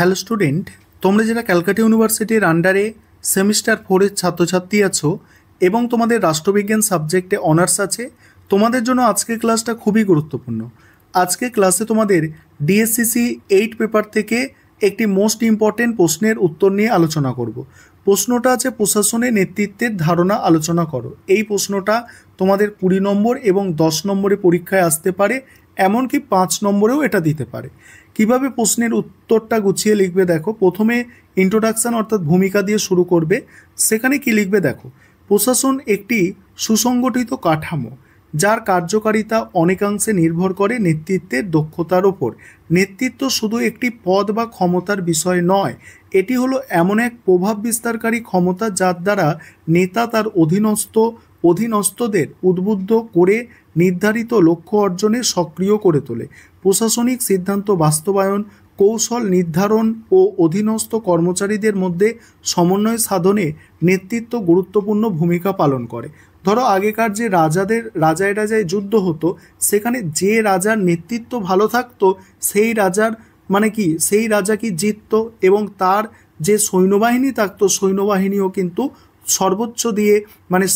Hello student, তোমরা যারা ক্যালকাটা ইউনিভার্সিটির আন্ডারে সেমিস্টার 4-এর ছাত্রছাত্রী আছো এবং তোমাদের রাষ্ট্রবিজ্ঞান সাবজেক্টে অনার্স আছে, তোমাদের জন্য আজকের ক্লাসটা খুবই গুরুত্বপূর্ণ। আজকের ক্লাসে তোমাদের ডিএসসিসি 8 পেপার থেকে একটি মোস্ট ইম্পর্টেন্ট প্রশ্নের উত্তর নিয়ে আলোচনা করব। প্রশ্নটা আছে প্রশাসনে নেতৃত্বের ধারণা আলোচনা করো। এই প্রশ্নটা তোমাদের 20 নম্বর এবং 10 নম্বরে পরীক্ষায় আসতে পারে, এমনকি 5 নম্বরেও এটা দিতে পারে। কিভাবে প্রশ্নের উত্তরটা গুছিয়ে লিখবে দেখো। প্রথমে ইন্ট্রোডাকশন অর্থাৎ ভূমিকা দিয়ে শুরু করবে। সেখানে কি লিখবে দেখো, প্রশাসন একটি সুসংগঠিত কাঠামো যার কার্যকারিতা অনেকাংশে নির্ভর করে নেতৃত্বের দক্ষতার ওপর। নেতৃত্ব শুধু একটি পদ বা ক্ষমতার বিষয় নয়, এটি হলো এমন এক প্রভাব বিস্তারকারী ক্ষমতা যার দ্বারা নেতা তার অধীনস্থদের উদ্বুদ্ধ করে নির্ধারিত লক্ষ্য অর্জনে সক্রিয় করে তোলে। প্রশাসনিক সিদ্ধান্ত বাস্তবায়ন, কৌশল নির্ধারণ ও অধীনস্থ কর্মচারীদের মধ্যে সমন্বয় সাধনে নেতৃত্ব গুরুত্বপূর্ণ ভূমিকা পালন করে। ধরো আগেকার যে রাজায় যুদ্ধ হতো, সেখানে যে রাজার নেতৃত্ব ভালো থাকতো সেই রাজার সেই রাজা কি জিততো, এবং তার যে সৈন্যবাহিনী থাকতো সৈন্যবাহিনীও কিন্তু সর্বোচ্চ দিয়ে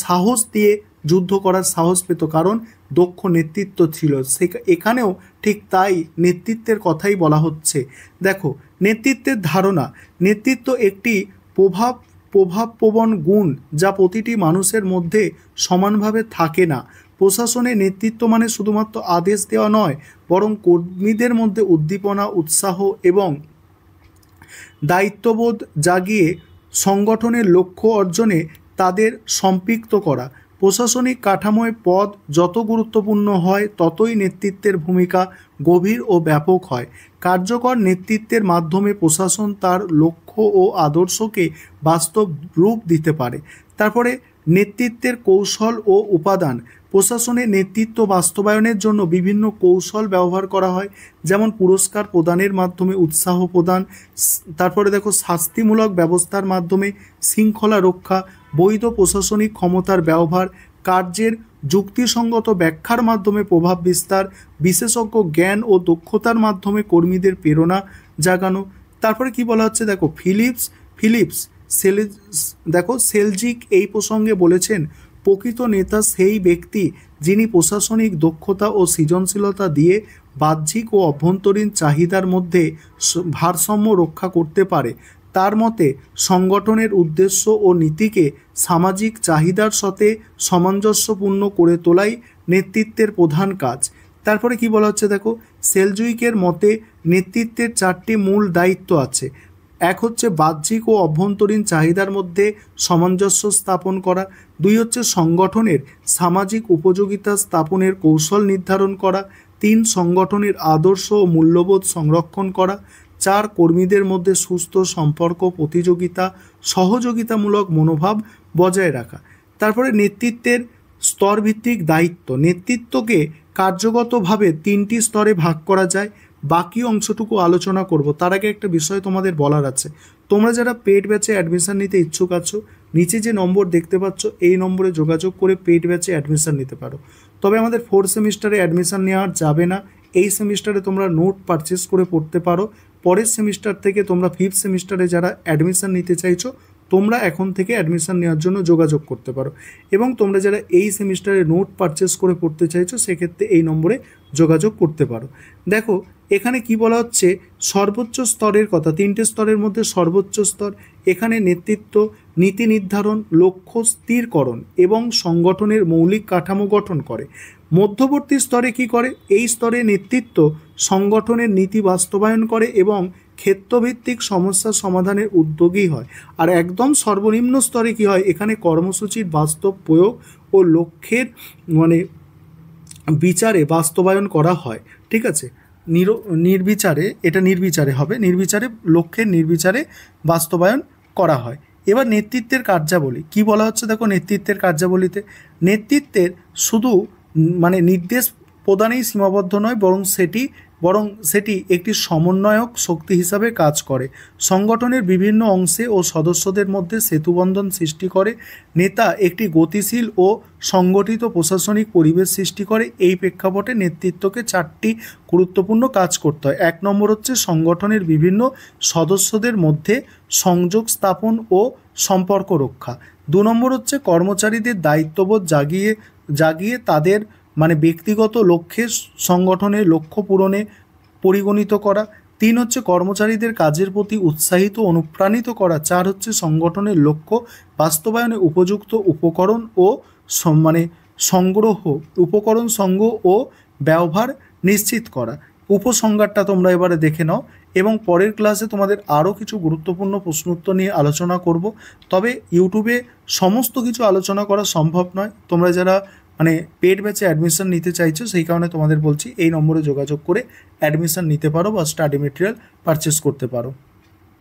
সাহস দিয়ে যুদ্ধ করার সাহস পেত, কারণ দক্ষ নেতৃত্ব ছিল। এখানেও ঠিক তাই নেতৃত্বের কথাই বলা হচ্ছে। দেখো, নেতৃত্বের ধারণা। নেতৃত্ব একটি প্রভাবপ্রবণ গুণ যা প্রতিটি মানুষের মধ্যে সমানভাবে থাকে না। প্রশাসনে নেতৃত্ব শুধুমাত্র আদেশ দেওয়া নয়, বরং কর্মীদের মধ্যে উদ্দীপনা, উৎসাহ এবং দায়িত্ববোধ জাগিয়ে সংগঠনের লক্ষ্য অর্জনে তাদের সম্পৃক্ত করা। প্রশাসনিক কাঠামোয় পদ যত গুরুত্বপূর্ণ হয়, ততই নেতৃত্বের ভূমিকা গভীর ও ব্যাপক হয়। কার্যকর নেতৃত্বের মাধ্যমে প্রশাসন তার লক্ষ্য ও আদর্শকে বাস্তব রূপ দিতে পারে। তারপরে নেতৃত্বের কৌশল ও উপাদান। প্রশাসনে নেতৃত্ব বাস্তবায়নের জন্য বিভিন্ন কৌশল ব্যবহার করা হয়, যেমন পুরস্কার প্রদানের মাধ্যমে উৎসাহ প্রদান, তারপরে দেখো শাস্তিমূলক ব্যবস্থার মাধ্যমে শৃঙ্খলা রক্ষা, বৈধ প্রশাসনিক ক্ষমতার ব্যবহার, কার্যের যুক্তিসঙ্গত ব্যাখ্যার মাধ্যমে প্রভাব বিস্তার, বিশেষজ্ঞ জ্ঞান ও দক্ষতার মাধ্যমে কর্মীদের প্রেরণা জাগানো। তারপরে কি বলা হচ্ছে দেখো, ফিলিপস সেলজিক এই প্রসঙ্গে বলেছেন, প্রকৃত নেতা সেই ব্যক্তি যিনি প্রশাসনিক দক্ষতা ও সৃজনশীলতা দিয়ে বাহ্যিক ও অভ্যন্তরীণ চাহিদার মধ্যে ভারসাম্য রক্ষা করতে পারে। তার মতে সংগঠনের উদ্দেশ্য ও নীতিকে সামাজিক চাহিদার সাথে সামঞ্জস্যপূর্ণ করে তোলাই নেতৃত্বের প্রধান কাজ। তারপরে কি বলা হচ্ছে দেখো, সেলজুইকের মতে নেতৃত্বের 4টি মূল দায়িত্ব আছে। এক হচ্ছে বাহ্যিক ও অভ্যন্তরীণ চাহিদার মধ্যে সামঞ্জস্য স্থাপন করা। 2 হচ্ছে সংগঠনের সামাজিক উপযোগিতা স্থাপনের কৌশল নির্ধারণ করা। 3 সংগঠনের আদর্শ ও মূল্যবোধ সংরক্ষণ করা। 4 কর্মীদের মধ্যে সুস্থ সম্পর্ক, প্রতিযোগিতা, সহযোগিতামূলক মনোভাব বজায় রাখা। তারপরে নেতৃত্বের স্তরভিত্তিক দায়িত্ব। নেতৃত্বকে কার্যগতভাবে 3টি স্তরে ভাগ করা যায়। বাকি অংশটুকু আলোচনা করব, তার আগে একটা বিষয় তোমাদের বলার আছে। তোমরা যারা পেড ব্যাচে অ্যাডমিশন নিতে ইচ্ছুক আছো, নিচে যে নম্বর দেখতে পাচ্ছ এই নম্বরে যোগাযোগ করে পেড ব্যাচে অ্যাডমিশন নিতে পারো। তবে আমাদের 4 সেমিস্টারে অ্যাডমিশন নেওয়া যাবে না। এই সেমিস্টারে তোমরা নোট পারচেস করে পড়তে পারো। পরের সেমিস্টার থেকে তোমরা 5th সেমিস্টারে যারা অ্যাডমিশন নিতে চাইছো, তোমরা এখন থেকে অ্যাডমিশন নেওয়ার জন্য যোগাযোগ করতে পারো। এবং তোমরা যারা এই সেমিস্টারে নোট পারচেস করে পড়তে চাইছো, সেক্ষেত্রে এই নম্বরে যোগাযোগ করতে পারো। দেখো এখানে কি বলা হচ্ছে, সর্বোচ্চ স্তরের কথা। 3টে স্তরের মধ্যে সর্বোচ্চ স্তর এখানে নেতৃত্ব নীতি নির্ধারণ, লক্ষ্য স্থিরকরণ এবং সংগঠনের মৌলিক কাঠামো গঠন করে। মধ্যবর্তী স্তরে কি করে, এই স্তরে নেতৃত্ব সংগঠনের নীতি বাস্তবায়ন করে এবং ক্ষেত্রভিত্তিক সমস্যা সমাধানের উদ্যোগী হয়। আর একদম সর্বনিম্ন স্তরে কি হয়, এখানে কর্মসূচির বাস্তব প্রয়োগ ও লক্ষ্যের বিচারে বাস্তবায়ন করা হয়। ঠিক আছে, লক্ষ্যের নির্বিচারে বাস্তবায়ন করা হয়। এবার নেতৃত্বের কার্যাবলী কি বলা হচ্ছে দেখো, নেতৃত্বের কার্যাবলীতে নেতৃত্বের শুধু নির্দেশ প্রদানেই সীমাবদ্ধ নয়, বরং সেটি বরং সেটি একটি সমন্বয়ক শক্তি হিসাবে কাজ করে। সংগঠনের বিভিন্ন অংশে ও সদস্যদের মধ্যে সেতুবন্ধন সৃষ্টি করে। নেতা একটি গতিশীল ও সংগঠিত প্রশাসনিক পরিবেশ সৃষ্টি করে। এই প্রেক্ষাপটে নেতৃত্বকে 4টি গুরুত্বপূর্ণ কাজ করতে হয়। 1 নম্বর হচ্ছে সংগঠনের বিভিন্ন সদস্যদের মধ্যে সংযোগ স্থাপন ও সম্পর্ক রক্ষা। 2 নম্বর হচ্ছে কর্মচারীদের দায়িত্ববোধ জাগিয়ে তাদের ব্যক্তিগত লক্ষ্যে সংগঠনের লক্ষ্য পূরণে পরিগণিত করা। 3 হচ্ছে কর্মচারীদের কাজের প্রতি উৎসাহিত অনুপ্রাণিত করা। 4 হচ্ছে সংগঠনের লক্ষ্য বাস্তবায়নে উপযুক্ত উপকরণ ও উপকরণ সংগ্রহ ও ব্যবহার নিশ্চিত করা। উপসংহারটা তোমরা এবারে দেখে নাও এবং পরের ক্লাসে তোমাদের আরও কিছু গুরুত্বপূর্ণ প্রশ্ন উত্তর নিয়ে আলোচনা করব। তবে ইউটিউবে সমস্ত কিছু আলোচনা করা সম্ভব নয়। তোমরা যারা পেড ব্যাচে অ্যাডমিশন নিতে চাইছো সেই কারণে তোমাদের বলছি এই নম্বরে যোগাযোগ করে অ্যাডমিশন নিতে পারো বা স্টাডি মেটেরিয়াল পারচেস করতে পারো।